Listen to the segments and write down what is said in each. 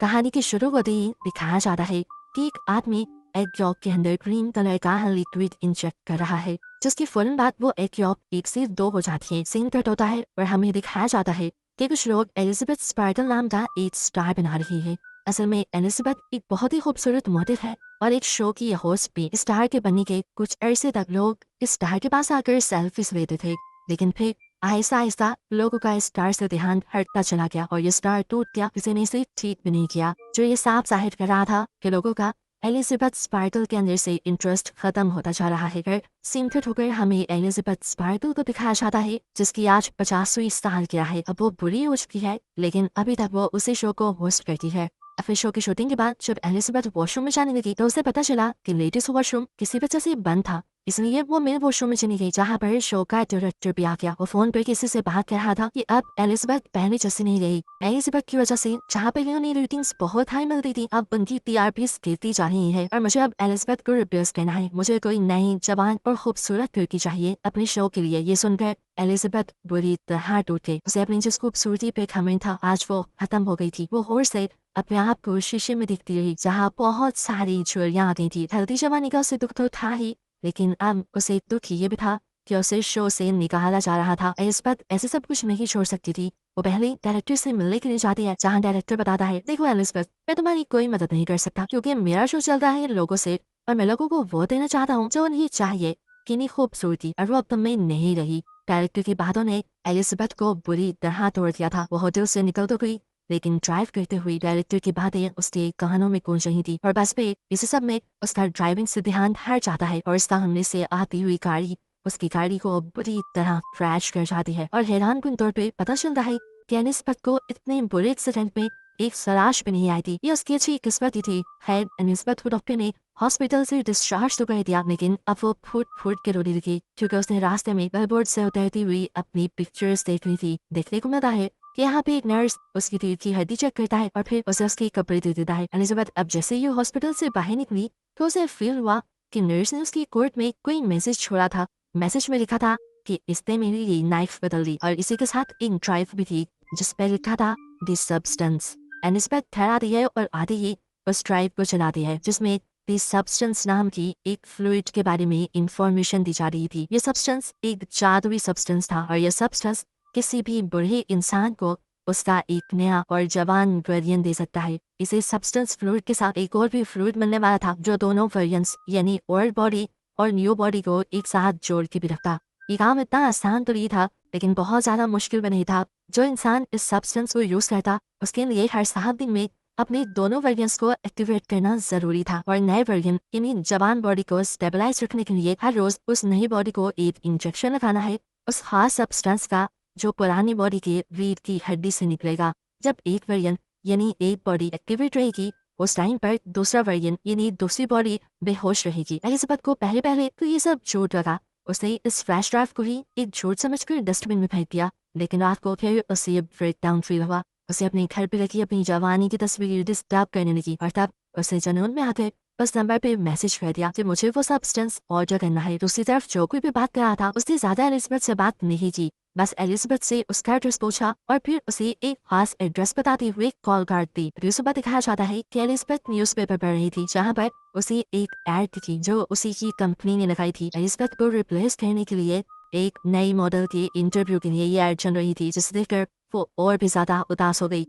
कहानी के शुरू होते ही दिखाया जाता है कि एक आदमी एग यॉक के अंदर क्रीम कलर का लिक्विड इंजेक्ट कर रहा है, जिसकी फौरन बाद वो एग यॉक 1 से 2 हो जाती है। सीन कट होता है और हमें दिखाया जाता है कि कुछ लोग एलिजाबेथ स्पार्टल नाम का एक स्टार बना रही है। असल में एलिजाबेथ एक बहुत ही खूबसूरत मॉडल है और एक शो की होस्ट भी। स्टार के बनने के कुछ अरसे तक लोग इस स्टार के पास आकर सेल्फीज लेते थे, लेकिन फिर आहिस्ता आहिस्ता लोगों का इस स्टार से ध्यान हटता चला गया और ये स्टार टूट गया। किसी ने इसे ठीक भी नहीं किया, जो ये साफ जाहिर कर रहा था कि लोगों का एलिजाबेथ स्पार्टल के अंदर से इंटरेस्ट खत्म होता जा रहा है। सिमटट होकर हमें एलिजाबेथ स्पार्टल को दिखाया जाता है, जिसकी आज 50वीं साल की है। अब वो बुरी हो चुकी है, लेकिन अभी तक वो उसी शो को होस्ट करती है। फिर शो की शूटिंग के बाद जब एलिजाबेथ वॉशरूम में जाने लगी तो उसे पता चला कि लेडीज वॉशरूम किसी वजह से बंद था, इसलिए वो मेल वॉशरूम में चली गई, जहाँ पर शो का डायरेक्टर भी आ गया। वो फोन पर किसी से बात कर रहा था कि अब एलिजाबेथ पहले जैसे नहीं रही। एलिजाबेथ की वजह से जहाँ पर उन्हें रेटिंग्स बहुत हाई मिलती थी, अब उनकी टीआरपीज गिरती जा रही है और मुझे अब एलिजाबेथ को रिप्लेस करना है। मुझे कोई नई जवान और खूबसूरत लड़की चाहिए अपने शो के लिए। ये सुनकर एलिजाबेथ बुरी तरह टूट गई। उसे अपनी जिस खूबसूरती पे घमंड था आज वो खत्म हो गई थी। वो होश से अपने आप को शीशे में दिखती रही, जहाँ बहुत सारी चुड़ियां आ गई थी। हल्दी जवानी का उसे दुख तो था ही, लेकिन अब उसे दुख ये भी था कि उसे शो से निकाला जा रहा था। एलिजाबेथ ऐसे सब कुछ नहीं छोड़ सकती थी। वो पहले डायरेक्टर से मिलने के लिए जाती है, जहाँ डायरेक्टर बताता है, देखो एलिजाबेथ, मैं तुम्हारी कोई मदद नहीं कर सकता क्योंकि मेरा शो चलता है लोगों से और मैं लोगों को वो देना चाहता हूँ जो उन्हें चाहिए। कितनी खूबसूरती और वो अब तुम में नहीं रही। डायरेक्टर की बातों ने एलिजाबेथ को बुरी तरह तोड़ दिया था। वो होटल से निकल तो गई, लेकिन ड्राइव करते हुए डायरेक्टर की बातें उसके कानों में गूंज रही थी और बस पे इस सब में उसका ड्राइविंग से ध्यान हट जाता है और सामने से आती हुई गाड़ी उसकी गाड़ी को बुरी तरह क्रैश कर जाती है और हैरानकुन तौर पे पता चलता है कि एलिजाबेथ को इतने बुरे एक्सीडेंट में एक सराश भी नहीं आई थी। ये उसकी अच्छी किस्मत ही थी। खैर एलिजाबेथ को डॉक्टर ने हॉस्पिटल से डिस्चार्ज तो कर दिया, लेकिन अब वो फूट फूट के रोने लगी क्योंकि उसने रास्ते में बिलबोर्ड से उतरती हुई अपनी पिक्चर्स देख ली थी। देखने को मिलता है कि यहाँ पे एक नर्स उसकी रीढ़ की हड्डी चेक करता है और फिर उसे उसके कपड़े दे देता है। एलिजाबेथ अब जैसे ही हॉस्पिटल से बाहर निकली तो उसे फील हुआ कि नर्स ने उसकी कोर्ट में कोई मैसेज छोड़ा था। मैसेज में लिखा था कि इसने मेरी ये नाइफ बदल दी और इसी के साथ एक ड्राइव भी थी जिस पर लिखा था दिस सब्सटेंस। एलिजाबेथ ठहराती है और आते ही उस ड्राइव को चलाती है, जिसमें दिस सब्सटेंस नाम की एक फ्लूइड के बारे में इंफॉर्मेशन दी जा रही थी। ये सब्सटेंस एक जादुई सब्सटेंस था और यह सब्सटेंस किसी भी बुरे इंसान को उसका एक नया और जवान वेरिएंट दे सकता है। इसे सब्सटेंस फ्लूइड के साथ एक और भी फ्लूइड मिलने वाला था जो दोनों वेरिएंट्स यानी ओल्ड बॉडी और न्यू बॉडी को एक साथ जोड़ के भी रखता। ये काम इतना आसान तो नहीं था, लेकिन बहुत ज्यादा मुश्किल भी नहीं था। जो इंसान इस सब्सटेंस को यूज करता उसके लिए हर 7 दिन में अपने दोनों वेरिएंट्स को एक्टिवेट करना जरूरी था और नए वेरिएंट यानी जवान बॉडी को स्टेबलाइज रखने के लिए हर रोज उस नई बॉडी को एक इंजेक्शन लगाना है उस खास सब्सटेंस का जो पुरानी बॉडी के रीढ़ की हड्डी से निकलेगा। जब एक वेरिएंट यानी एक बॉडी एक्टिवेट रहेगी उस टाइम पर दूसरा वेरिएंट यानी दूसरी बॉडी बेहोश रहेगी। एलिजाबेथ को पहले पहले तो ये सब झूठ लगा। उसने इस फ्लैश ड्राइव को ही एक झूठ समझकर डस्टबिन में फेंक दिया, लेकिन रात को फिर उसे ब्रेक डाउन फील हुआ। उसे अपने घर पे रखी अपनी जवानी की तस्वीर डिस्टर्ब करने लगी और तब उसे जुनून में आकर उस नंबर पे मैसेज कर दिया कि मुझे वो सब्सटेंस ऑर्डर करना है। दूसरी तरफ जो कोई भी बात कर रहा था उसने ज्यादा एलिजाबेथ से बात नहीं की, बस एलिजाबेथ से उसका एड्रेस पूछा और फिर उसे एक खास एड्रेस बताते हुए कॉल कर दी। फिर सुबह दिखाया जाता है कि एलिजाबेथ न्यूज़पेपर पढ़ रही थी, जहाँ पर उसे एक एड दिखी जो उसी की कंपनी ने लगाई थी। एलिजाबेथ को रिप्लेस करने के लिए एक नई मॉडल के इंटरव्यू के लिए ये एड चल रही थी, जिसे देखकर वो और भी ज्यादा उदास हो गई।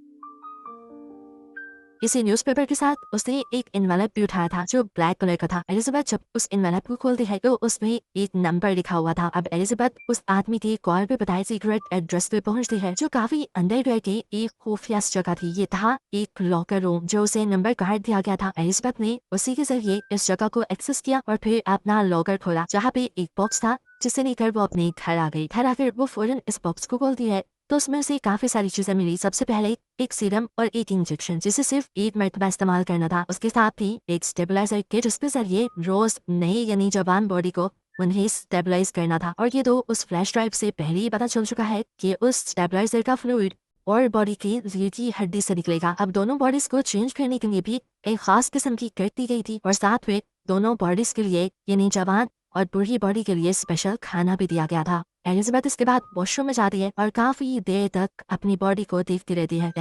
इसी न्यूज़पेपर के साथ उसने एक एनवेलप भी उठाया था जो ब्लैक कलर का था। एलिजाबेथ जब उस एनवेलप को खोलती है तो उसमें एक नंबर लिखा हुआ था। अब एलिजाबेथ उस आदमी के कॉल पे बताए सीक्रेट एड्रेस पे पहुंचती है जो काफी अंडरग्राउंड की एक खुफिया जगह थी। ये था एक लॉकर रूम जो उसे नंबर कार्ड दिया गया था। एलिजाबेथ ने उसी के जरिए इस जगह को एक्सेस किया और फिर अपना लॉकर खोला, जहाँ पे एक बॉक्स था जिसे लेकर वो अपने घर आ गई। घर आकर वो फौरन इस बॉक्स को खोलती है तो उसमें से काफी सारी चीजें मिली। सबसे पहले एक सीरम और एक इंजेक्शन जिसे सिर्फ एक मरतबा इस्तेमाल करना था। उसके साथ ही एक स्टेबलाइजर किट जिसके जरिए रोज नई यानी जवान बॉडी को उन्हें स्टेबलाइज करना था। और ये तो उस फ्लैश ड्राइव से पहले ही पता चल चुका है कि उस स्टेबलाइजर का फ्लूइड और बॉडी की रीढ़ की हड्डी से निकलेगा। अब दोनों बॉडीज को चेंज करने के लिए भी एक खास किस्म की किट दी गई थी और साथ में दोनों बॉडीज के लिए यानी जवान और बूढ़ी बॉडी के लिए स्पेशल खाना भी दिया गया था। एलिजाबेथ इसके बाद वॉशरूम में जाती है और काफी देर तक अपनी बॉडी को देखती रहती है,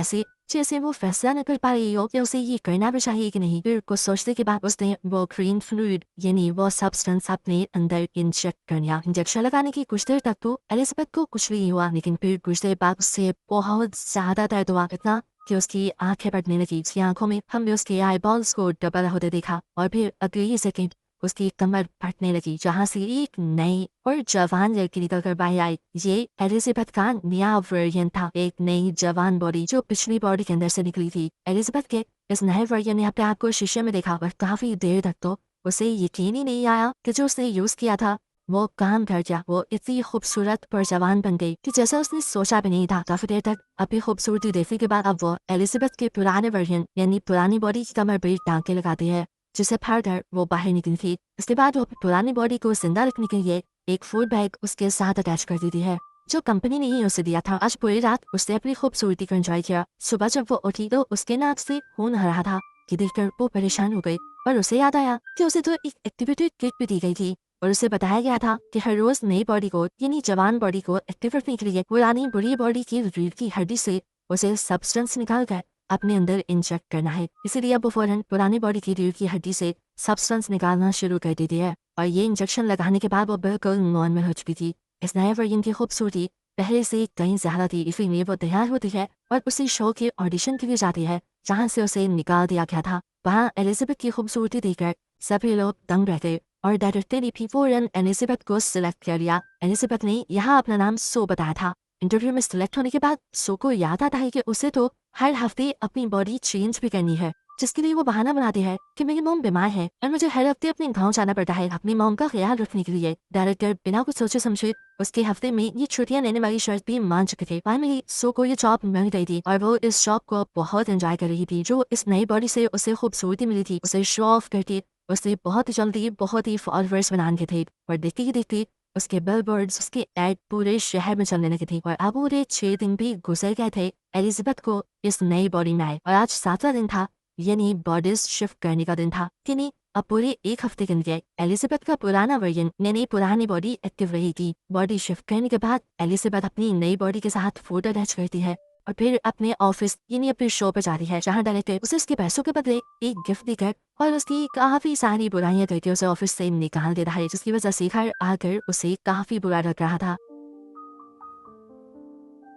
जैसे वो फैसला न कर पा रही हो कि उसे ये करना भी चाहिए कि नहीं। फिर कुछ सोचने के बाद उसने वो ग्रीन फ्लूइड यानी वो सब्सटेंस अपने अंदर इंजेक्ट कर लिया। इंजेक्शन लगाने की कुछ देर तक तो एलिजाबेथ को कुछ भी नहीं हुआ, लेकिन फिर कुछ देर बाद उससे बहुत ज्यादा दर्द हुआ, इतना कि उसकी आंखें फटने लगी। उसकी आंखों में हमने उसके आई बॉल्स को डबल होते देखा और फिर अगली सेकंड उसकी कमर फटने लगी, जहाँ से एक नई और जवान लड़की निकल कर बाहर आई। ये एलिजाबेथ का नया वर्जन था, एक नई जवान बॉडी जो पिछली बॉडी के अंदर से निकली थी। एलिजाबेथ के इस नए वर्जन ने अपने आप को शीशे में देखा और काफी देर तक तो उसे यकीन ही नहीं आया कि जो उसने यूज किया था वो काम कर गया। वो इतनी खूबसूरत पर जवान बन गई कि जैसा उसने सोचा भी नहीं था। काफी देर तक अपनी खूबसूरती देखने के बाद अब वो एलिजाबेथ के पुराने वर्जन यानी पुरानी बॉडी की कमर पर टांके लगाती है, जिसे फाड़कर वो बाहर निकली थी। इसके बाद वो पुरानी बॉडी को जिंदा रखने के लिए एक फूड बैग उसके साथ अटैच कर देती है, जो कंपनी ने ही उसे दिया था। आज पूरी रात उसने अपनी खूबसूरती को एंजॉय किया। सुबह जब वो उठी तो उसके नाक से खून आ रहा था, कि देखकर वो परेशान हो गई और उसे याद आया कि उसे तो एक एक्टिविटी किट भी दी गई थी और उसे बताया गया था कि हर रोज नई बॉडी को यानी जवान बॉडी को एक्टिव रखने के लिए पुरानी बुरी बॉडी की रीढ़ की हड्डी से उसे सब्सटेंस निकाल कर अपने अंदर इंजेक्ट करना है। इसीलिए अब वो फौरन पुरानी बॉडी की रीढ़ की हड्डी से सब्सटेंस निकालना शुरू कर देती है और ये इंजेक्शन लगाने के बाद वो बिल्कुल नॉर्मल हो चुकी थी। इस नए वर्जन की खूबसूरती पहले से कहीं ज्यादा थी, इसीलिए वो तैयार होती है और उसी शो के ऑडिशन के लिए जाती है जहाँ से उसे निकाल दिया गया था। वहाँ एलिजाबेथ की खूबसूरती देखकर सभी लोग दंग रह गए और डायरेक्टर ने भी फौरन एलिजाबेथ को सिलेक्ट कर लिया। एलिजाबेथ ने यहाँ अपना नाम सो बताया था। इंटरव्यू में सिलेक्ट होने के बाद सो को याद आता है कि उसे तो हर हफ्ते अपनी बॉडी चेंज भी करनी है, जिसके लिए वो बहाना बनाती है कि मेरी मॉम बीमार है और मुझे हर हफ्ते अपने गांव जाना पड़ता है अपनी मॉम का ख्याल रखने के लिए। डायरेक्टर बिना कुछ सोचे समझे उसके हफ्ते में ये छुट्टियां लेने वाली शर्त भी मान चुके थे। फाइनली सो को ये जॉब मिल गई थी और वो इस जॉब को बहुत एंजॉय कर रही थी। जो इस नई बॉडी से उसे खूबसूरती मिली थी उसे शो ऑफ करके उसे बहुत ही जल्दी बहुत ही फॉलोअर्स बनाने थे और देखते ही देखते उसके बिलबोर्ड्स उसके एड पूरे शहर में चलने लगे थे। और अब पूरे 6 दिन भी गुजर गए थे एलिजाबेथ को इस नई बॉडी में आए और आज 7वां दिन था, यानी बॉडीज शिफ्ट करने का दिन था। कि नहीं, अब पूरे 1 हफ्ते के लिए एलिजाबेथ का पुराना वर्जन यानी पुरानी बॉडी एक्टिव रहेगी। बॉडी शिफ्ट करने के बाद एलिजाबेथ अपनी नई बॉडी के साथ फोटो अटैच करती है और फिर अपने ऑफिस यानी अपने शो पर जाती है, जहाँ डायरेक्टर उसे उसके पैसों के बदले एक गिफ्ट देकर और उसकी काफी सारी बुराइयां करके उसे ऑफिस से निकाल देता है, जिसकी वजह से घर आकर उसे काफी बुरा लग रहा था।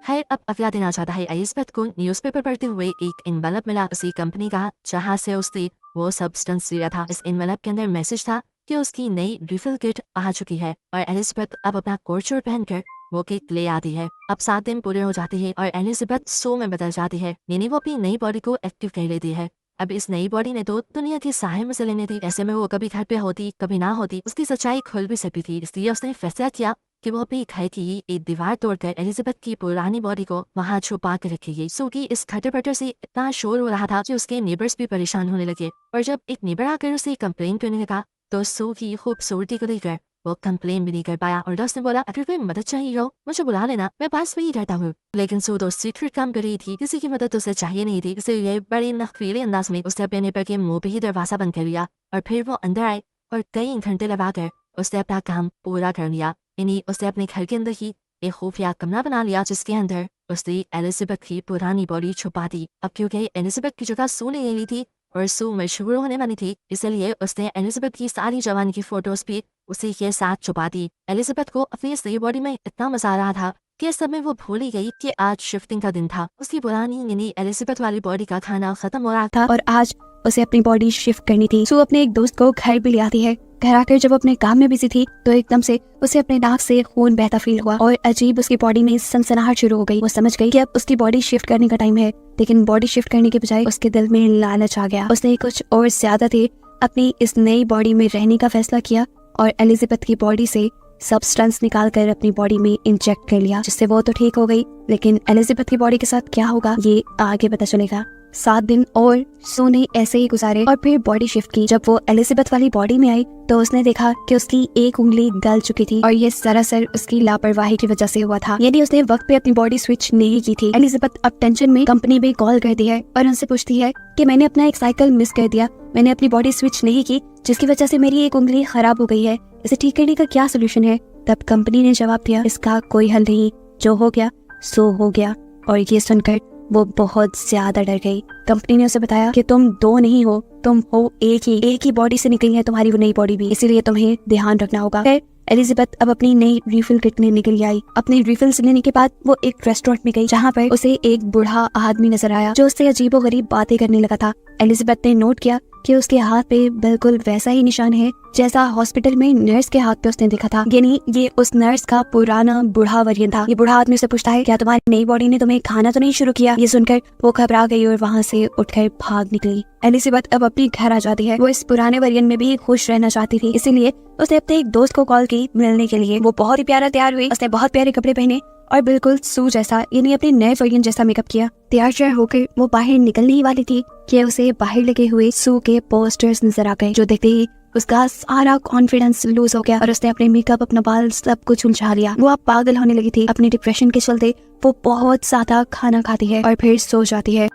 खैर, अब अगला दिन आ जाता है। एलिजाबेथ को न्यूज़पेपर पढ़ते हुए एक एनवेलप मिला उसी कंपनी का जहाँ से उसने वो सब्सटेंस लिया था। इस एनवेलप के अंदर मैसेज था कि उसकी नई रिफिल किट आ चुकी है और एलिजाबेथ अब अपना कोट शूट पहनकर वो किट ले आती है। अब 7 दिन पूरे हो जाते हैं और एलिजाबेथ सो में बदल जाती है, यानी वो अपनी नई बॉडी को एक्टिव कर लेती है। अब इस नई बॉडी ने तो दुनिया के सारे मजे लेने थे। ऐसे में वो कभी घर पे होती कभी ना होती, उसकी सच्चाई खुल भी सकती थी। इसलिए उसने फैसला किया कि वो अपनी घर की एक दीवार तोड़कर एलिजाबेथ की पुरानी बॉडी को वहाँ छुपा कर रखेगी। सो की इस खटर पटर से इतना शोर हो रहा था कि उसके नेबर्स भी परेशान होने लगे और जब एक नेबर आकर उसे कंप्लेन करने लगा तो सो की खूबसूरती को देखकर वो कंप्लेन भी नहीं कर पाया और दोस्त ने बोला, अगर कोई मदद चाहिए हो मुझे बुला लेना, मैं पास में ही रहता हूँ। लेकिन सो तो सीक्रेट काम कर रही थी, किसी की मदद उसे चाहिए नहीं थी, इसलिए बड़े नखीले अंदाज में उसने अपने नेबर के मुंह पे ही दरवाजा बंद कर लिया और फिर वो अंदर आए और कई घंटे लगाकर उसने अपना काम पूरा कर लिया। यानी उसने अपने घर के अंदर ही एक खुफिया कमरा बना लिया जिसके अंदर उसने एलिजाबेथ की पुरानी बॉडी छुपा दी। अब क्योंकि एलिजाबेथ की जगह सू ले ली थी और सू मशहूर होने वाली थी, इसलिए उसने एलिजाबेथ की सारी जवानी की फोटोज भी उसी के साथ छुपा दी। एलिजाबेथ को अपनी इस नई बॉडी में इतना मजा आ रहा था कि इस समय वो भूल ही गई कि आज शिफ्टिंग का दिन था। उसकी पुरानी यानी एलिजाबेथ वाली बॉडी का खाना खत्म हो रहा था और आज उसे अपनी बॉडी शिफ्ट करनी थी। सू अपने एक दोस्त को घर भी ले आती है। घर आकर जब वो अपने काम में बिजी थी तो एकदम से उसे अपने नाक से खून बहता फील हुआ और अजीब उसकी बॉडी में सनसनाहट शुरू हो गई। वो समझ गई कि अब उसकी बॉडी शिफ्ट करने का टाइम है, लेकिन बॉडी शिफ्ट करने के बजाय उसके दिल में लालच आ गया। उसने कुछ और ज्यादा देर अपनी इस नई बॉडी में रहने का फैसला किया और एलिजाबेथ की बॉडी से सब्सटेंस निकाल कर अपनी बॉडी में इंजेक्ट कर लिया, जिससे वो तो ठीक हो गई, लेकिन एलिजाबेथ की बॉडी के साथ क्या होगा ये आगे पता चलेगा। 7 दिन और सो ने ऐसे ही गुजारे और फिर बॉडी शिफ्ट की। जब वो एलिजाबेथ वाली बॉडी में आई तो उसने देखा कि उसकी एक उंगली गल चुकी थी और ये सरासर उसकी लापरवाही की वजह से हुआ था, यानी उसने वक्त पे अपनी बॉडी स्विच नहीं की थी। एलिजाबेथ अब टेंशन में कंपनी में कॉल करती है और उनसे पूछती है कि मैंने अपना एक साइकिल मिस कर दिया, मैंने अपनी बॉडी स्विच नहीं की जिसकी वजह से मेरी एक उंगली खराब हो गई है, इसे ठीक करने का क्या सोल्यूशन है। तब कंपनी ने जवाब दिया, इसका कोई हल नहीं, जो हो गया सो हो गया। और ये सुनकर वो बहुत ज्यादा डर गई। कंपनी ने उसे बताया कि तुम दो नहीं हो, तुम हो एक ही बॉडी से निकली है तुम्हारी वो नई बॉडी भी, इसीलिए तुम्हें ध्यान रखना होगा। फिर एलिजाबेथ अब अपनी नई रिफिल किटने निकल आई। अपनी रिफिल लेने के बाद वो एक रेस्टोरेंट में गई, जहाँ पर उसे एक बूढ़ा आदमी नजर आया जो उससे अजीबोगरीब बातें करने लगा था। एलिजाबेथ ने नोट किया कि उसके हाथ पे बिल्कुल वैसा ही निशान है जैसा हॉस्पिटल में नर्स के हाथ पे उसने देखा था, यानी ये उस नर्स का पुराना बूढ़ा वर्जन था। ये बूढ़ा आदमी उसे पूछता है, क्या तुम्हारी नई बॉडी ने तुम्हें खाना तो नहीं शुरू किया? ये सुनकर वो घबरा गई और वहाँ से उठकर भाग निकली। एलिजाबेथ अब अपने घर आ जाती है। वो इस पुराने वर्जन में भी खुश रहना चाहती थी, इसीलिए उसने अपने एक दोस्त को कॉल की मिलने के लिए। वो बहुत ही प्यारा तैयार हुई, उसने बहुत प्यारे कपड़े पहने और बिल्कुल सू जैसा यानी अपने नए वर्जन जैसा मेकअप किया। तैयार होकर वो बाहर निकलने ही वाली थी कि उसे बाहर लगे हुए सू के पोस्टर्स नजर आ गए, जो देखते ही उसका सारा कॉन्फिडेंस लूज हो गया और उसने अपने मेकअप, अपना बाल सब कुछ उलझा लिया। वो अब पागल होने लगी थी। अपने डिप्रेशन के चलते वो बहुत ज्यादा खाना खाती है और फिर सो जाती है।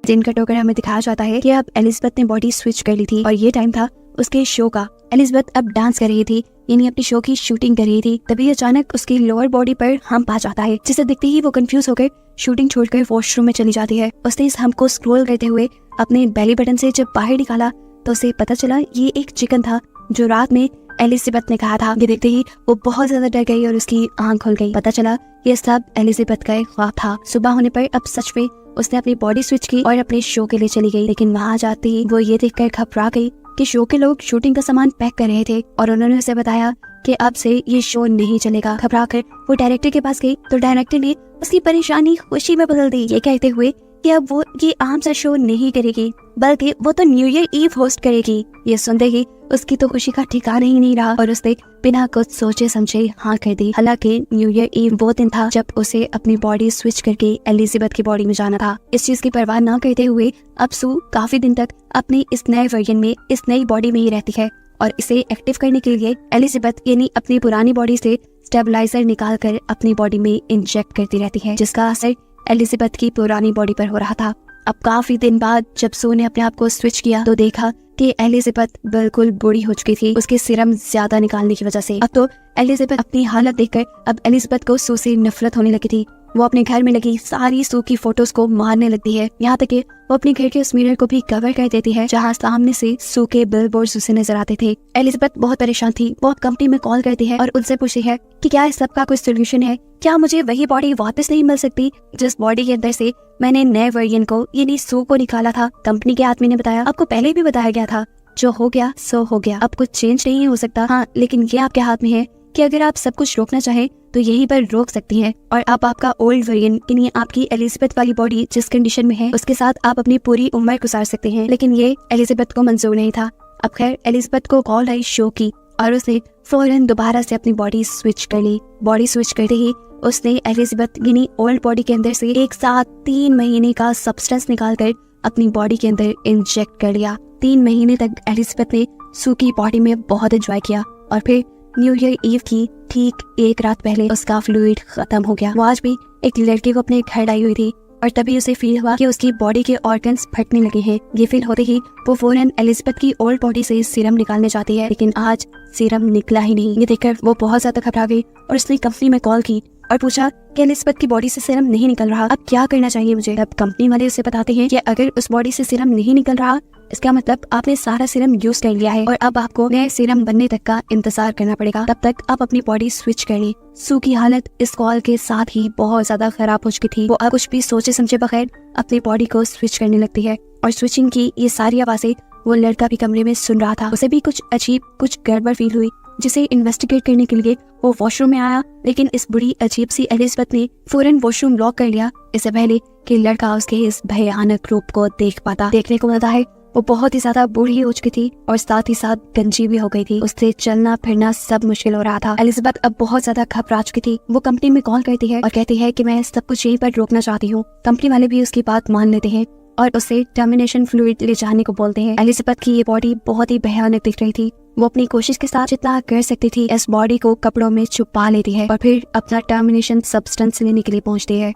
दिन का टोकर हमें दिखाया जाता है कि अब एलिजाबेथ ने बॉडी स्विच कर ली थी और ये टाइम था उसके शो का। एलिजाबेथ अब डांस कर रही थी, यानी अपनी शो की शूटिंग कर रही थी। तभी अचानक उसकी लोअर बॉडी पर हम्प आ जाता है, जिसे देखते ही वो कंफ्यूज होकर शूटिंग छोड़कर वॉशरूम में चली जाती है। उसने इस हम्प को स्क्रॉल करते हुए अपने बेली बटन से जब बाहर निकाला तो उसे पता चला ये एक चिकन था जो रात में एलिजाबेथ ने कहा था। ये देखते ही वो बहुत ज्यादा डर गई और उसकी आंख खुल गई। पता चला ये सब एलिजाबेथ का एक ख्वाब था। सुबह होने पर अब सच में उसने अपनी बॉडी स्विच की और अपने शो के लिए चली गई, लेकिन वहाँ जाते ही वो ये देखकर घबरा गई कि शो के लोग शूटिंग का सामान पैक कर रहे थे और उन्होंने उसे बताया कि अब से ये शो नहीं चलेगा। घबरा कर वो डायरेक्टर के पास गई तो डायरेक्टर ने उसकी परेशानी खुशी में बदल दी, ये कहते हुए कि अब वो ये आम सा शो नहीं करेगी बल्कि वो तो न्यू ईयर ईव होस्ट करेगी। ये सुनते ही उसकी तो खुशी का ठिकाना ही नहीं रहा और उसने बिना कुछ सोचे समझे हाँ कर दी। हालांकि न्यू ईयर ईव वो दिन था जब उसे अपनी बॉडी स्विच करके एलिजाबेथ की बॉडी में जाना था। इस चीज की परवाह न करते हुए अब सू काफी दिन तक अपनी इस नए वर्जन में, इस नई बॉडी में ही रहती है और इसे एक्टिव करने के लिए एलिजाबेथ यानी अपनी पुरानी बॉडी से स्टेबलाइजर निकाल कर अपनी बॉडी में इंजेक्ट करती रहती है, जिसका असर एलिजाबेथ की पुरानी बॉडी पर हो रहा था। अब काफी दिन बाद जब सू ने अपने आप को स्विच किया तो देखा कि एलिजाबेथ बिल्कुल बूढ़ी हो चुकी थी उसके सीरम ज्यादा निकालने की वजह से। अब तो एलिजाबेथ अपनी हालत देखकर अब एलिजाबेथ को सू से नफरत होने लगी थी। वो अपने घर में लगी सारी सू की फोटोज को मारने लगती है, यहाँ तक कि वो अपने घर के उस मिरर को भी कवर कर देती है जहाँ सामने से सू के बिलबोर्ड्स उसे नजर आते थे। एलिजाबेथ बहुत परेशान थी। वो कंपनी में कॉल करती है और उनसे पूछती है कि क्या इस सब का कोई सोल्यूशन है, क्या मुझे वही बॉडी वापस नहीं मिल सकती जिस बॉडी के अंदर से मैंने नए वर्जन को यानी सू को निकाला था। कंपनी के आदमी ने बताया, आपको पहले भी बताया गया था, जो हो गया सो हो गया, अब कुछ चेंज नहीं हो सकता। हाँ, लेकिन ये आपके हाथ में है कि अगर आप सब कुछ रोकना चाहें तो यहीं पर रोक सकती हैं और आप आपका ओल्ड वर्जन यानी आपकी एलिजाबेथ वाली बॉडी जिस कंडीशन में है उसके साथ आप अपनी पूरी उम्र गुजार सकते हैं। लेकिन ये एलिजाबेथ को मंजूर नहीं था। अब खैर एलिजाबेथ को कॉल आई शो की और उसने फौरन दोबारा से अपनी बॉडी स्विच कर ली। बॉडी स्विच करते ही उसने एलिजाबेथ यानी ओल्ड बॉडी के अंदर से एक साथ 3 महीने का सब्सटेंस निकालकर अपनी बॉडी के अंदर इंजेक्ट कर लिया। 3 महीने तक एलिजाबेथ ने सू की बॉडी में बहुत एंजॉय किया और फिर न्यू ईयर ईव की ठीक एक रात पहले उसका फ्लूइड खत्म हो गया। वो आज भी एक लड़के को अपने घर लाई हुई थी और तभी उसे फील हुआ कि उसकी बॉडी के ऑर्गन्स फटने लगे हैं। ये फील होते ही वो फौरन एलिजाबेथ की ओल्ड बॉडी से सीरम निकालने जाती है, लेकिन आज सीरम निकला ही नहीं। ये देखकर वो बहुत ज्यादा घबरा गई और उसने कंपनी में कॉल की और पूछा कि एलिजाबेथ की बॉडी से सीरम नहीं निकल रहा, अब क्या करना चाहिए मुझे। तब कंपनी वाले उसे बताते हैं कि अगर उस बॉडी से सीरम नहीं निकल रहा इसका मतलब आपने सारा सीरम यूज कर लिया है और अब आपको नए सीरम बनने तक का इंतजार करना पड़ेगा, तब तक आप अपनी बॉडी स्विच कर लें। सू की हालत इस कॉल के साथ ही बहुत ज्यादा खराब हो चुकी थी। वो अब कुछ भी सोचे समझे बगैर अपनी बॉडी को स्विच करने लगती है और स्विचिंग की ये सारी आवाजें वो लड़का भी कमरे में सुन रहा था। उसे भी कुछ अजीब, कुछ गड़बड़ फील हुई, जिसे इन्वेस्टिगेट करने के लिए वो वॉशरूम में आया, लेकिन इस बुरी अजीब सी एलिजाबेथ ने फौरन वॉशरूम लॉक कर लिया इससे पहले कि लड़का उसके इस भयानक रूप को देख पाता। देखने को मिलता है वो बहुत ही ज्यादा बूढ़ी हो चुकी थी और साथ ही साथ गंजी भी हो गई थी। उससे चलना फिरना सब मुश्किल हो रहा था। एलिजाबेथ अब बहुत ज्यादा घबरा चुकी थी। वो कंपनी में कॉल करती है और कहती है कि मैं सब कुछ यहीं पर रोकना चाहती हूँ। कंपनी वाले भी उसकी बात मान लेते हैं और उसे टर्मिनेशन फ्लूइड ले जाने को बोलते हैं। एलिजाबेथ की ये बॉडी बहुत ही भयानक दिख रही थी। वो अपनी कोशिश के साथ जितना कर सकती थी इस बॉडी को कपड़ों में छुपा लेती है और फिर अपना टर्मिनेशन सब्सटेंस लेने के लिए पहुंचती है।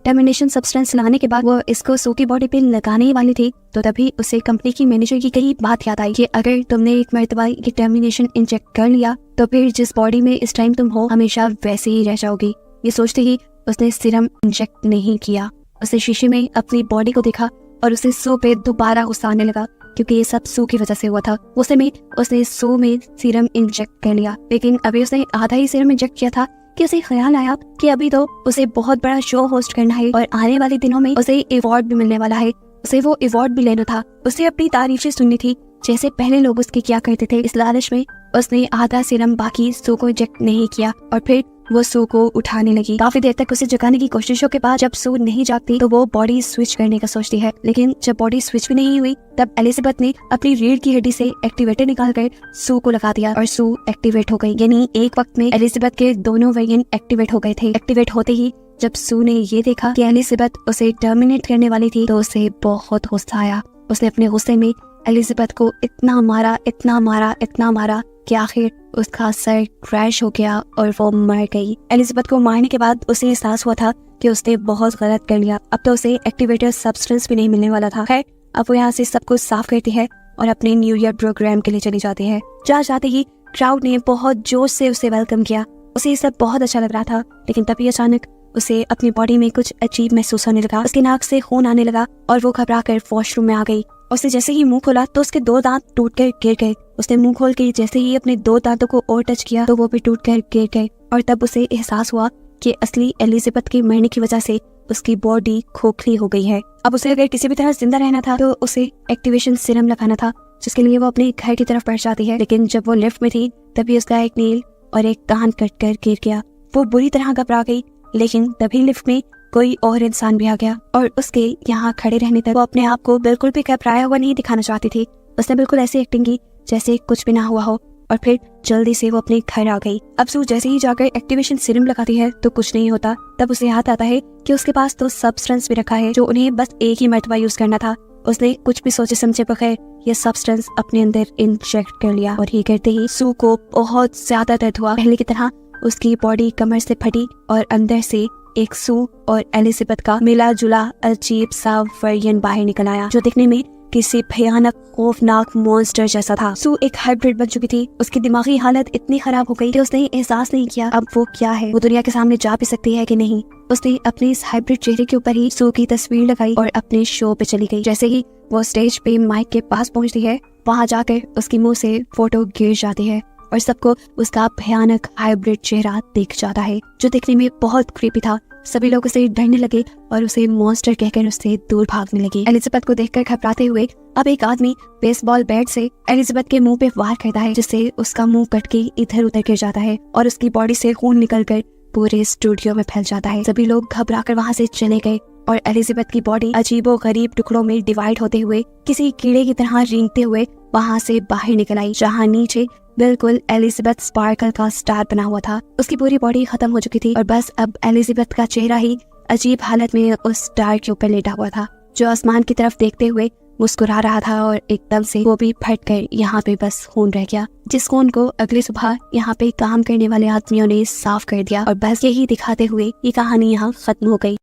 टर्मिनेशन सब्सटेंस लाने के बाद वो इसको सू की बॉडी पे लगाने ही वाली थी, तो तभी उसे कंपनी की मैनेजर की कही बात याद आई कि अगर तुमने एक मर्तबा ये टर्मिनेशन इंजेक्ट कर लिया तो फिर जिस बॉडी में इस टाइम तुम हो हमेशा वैसे ही रह जाओगी। ये सोचते ही उसने सीरम इंजेक्ट नहीं किया। उसने शीशे में अपनी बॉडी को देखा और उसे सू पे दोबारा गुस्सा आने लगा, क्योंकि ये सब सू की वजह से हुआ था। उस समय उसने सू में सीरम इंजेक्ट कर लिया, लेकिन अभी उसने आधा ही सीरम इंजेक्ट किया था कि उसे ख्याल आया कि अभी तो उसे बहुत बड़ा शो होस्ट करना है और आने वाले दिनों में उसे अवार्ड भी मिलने वाला है। उसे वो अवार्ड भी लेना था, उसे अपनी तारीफें सुननी थी जैसे पहले लोग उसकी किया करते थे। इस लालच में उसने आधा सीरम बाकी सू को इंजेक्ट नहीं किया और फिर वो सू को उठाने लगी। काफी देर तक उसे जगाने की कोशिशों के बाद जब सू नहीं जागती तो वो बॉडी स्विच करने का सोचती है, लेकिन जब बॉडी स्विच भी नहीं हुई तब एलिजाबेथ ने अपनी रीढ़ की हड्डी से एक्टिवेटर निकालकर सू को लगा दिया और सू एक्टिवेट हो गई। यानी एक वक्त में एलिजाबेथ के दोनों वेरिएंट एक्टिवेट हो गए थे। एक्टिवेट होते ही जब सू ने ये देखा कि एलिजाबेथ उसे टर्मिनेट करने वाली थी तो उसे बहुत गुस्सा आया। उसने अपने गुस्से में एलिजाबेथ को इतना मारा, इतना मारा, इतना मारा कि आखिर उसका सर क्रैश हो गया और वो मर गई। एलिजाबेथ को मारने के बाद उसे एहसास हुआ था कि उसने बहुत गलत कर लिया। अब तो उसे एक्टिवेटर सब्सटेंस भी नहीं मिलने वाला था। खैर, अब वो यहाँ से सब कुछ साफ करती है और अपने न्यू ईयर प्रोग्राम के लिए चली जाती है। जहाँ जाते ही क्राउड ने बहुत जोश से उसे वेलकम किया। उसे ये सब बहुत अच्छा लग रहा था, लेकिन तभी अचानक उसे अपनी बॉडी में कुछ अजीब महसूस होने लगा। उसकी नाक से खून आने लगा और वो घबरा कर वॉशरूम में आ गई। उसने जैसे ही मुंह खोला तो उसके 2 दांत टूट कर गिर गए। उसने मुंह खोल के जैसे ही अपने 2 दांतों को और टच किया तो वो भी टूट कर गिर गए और तब उसे एहसास हुआ कि असली एलिजाबेथ के मरने की वजह से उसकी बॉडी खोखली हो गई है। अब उसे अगर किसी भी तरह जिंदा रहना था तो उसे एक्टिवेशन सीरम लगाना था, जिसके लिए वो अपने घर की तरफ बढ़ जाती है। लेकिन जब वो लिफ्ट में थी तभी उसका एक नील और एक कान कट कर गिर गया। वो बुरी तरह घबरा गई, लेकिन तभी लिफ्ट में कोई और इंसान भी आ गया और उसके यहाँ खड़े रहने तक वो अपने आप को बिल्कुल भी घबराया हुआ नहीं दिखाना चाहती थी। उसने बिल्कुल ऐसी एक्टिंग की जैसे कुछ भी ना हुआ हो और फिर जल्दी से वो अपने घर आ गई। अब सू जैसे ही जाकर एक्टिवेशन सीरम लगाती है तो कुछ नहीं होता। तब उसे याद आता है कि उसके पास तो सब्सटेंस भी रखा है जो उन्हें बस एक ही मर्तबा यूज करना था। उसने कुछ भी सोचे समझे बगैर ये सब्सटेंस अपने अंदर इंजेक्ट कर लिया और ये करते ही सू को बहुत ज्यादा दर्द हुआ। पहले की तरह उसकी बॉडी कमर से फटी और अंदर से एक सू और एलिजाबेथ का मिला जुला अजीब सा वेरिएंट बाहर निकल आया, जो दिखने में किसी भयानक खौफनाक मॉन्स्टर जैसा था। सू एक हाइब्रिड बन चुकी थी। उसकी दिमागी हालत इतनी खराब हो गई कि उसने एहसास नहीं किया अब वो क्या है, वो दुनिया के सामने जा भी सकती है कि नहीं। उसने अपने इस हाइब्रिड चेहरे के ऊपर ही सू की तस्वीर लगाई और अपने शो पे चली गई। जैसे ही वो स्टेज पे माइक के पास पहुंचती है, वहाँ जाकर उसकी मुंह से फोटो गिर जाती है और सबको उसका भयानक हाइब्रिड चेहरा दिख जाता है, जो दिखने में बहुत क्रीपी था। सभी लोग उसे डरने लगे और उसे मॉन्स्टर कहकर उससे दूर भागने लगे। एलिजाबेथ को देखकर घबराते हुए अब एक आदमी बेसबॉल बैट से एलिजाबेथ के मुंह पे वार करता है, जिससे उसका मुंह कट के इधर उधर गिर जाता है और उसकी बॉडी से खून निकलकर पूरे स्टूडियो में फैल जाता है। सभी लोग घबराकर वहाँ से चले गए और एलिजाबेथ की बॉडी अजीबो गरीब टुकड़ों में डिवाइड होते हुए किसी कीड़े की तरह रेंगते हुए वहाँ से बाहर निकल आई, जहाँ नीचे बिल्कुल एलिजाबेथ स्पार्कल का स्टार बना हुआ था। उसकी पूरी बॉडी खत्म हो चुकी थी और बस अब एलिजाबेथ का चेहरा ही अजीब हालत में उस स्टार के ऊपर लेटा हुआ था, जो आसमान की तरफ देखते हुए मुस्कुरा रहा था और एकदम से वो भी फट कर यहाँ पे बस खून रह गया, जिस खून को अगली सुबह यहाँ पे काम करने वाले आदमियों ने साफ कर दिया। और बस यही दिखाते हुए ये कहानी यहाँ खत्म हो गई।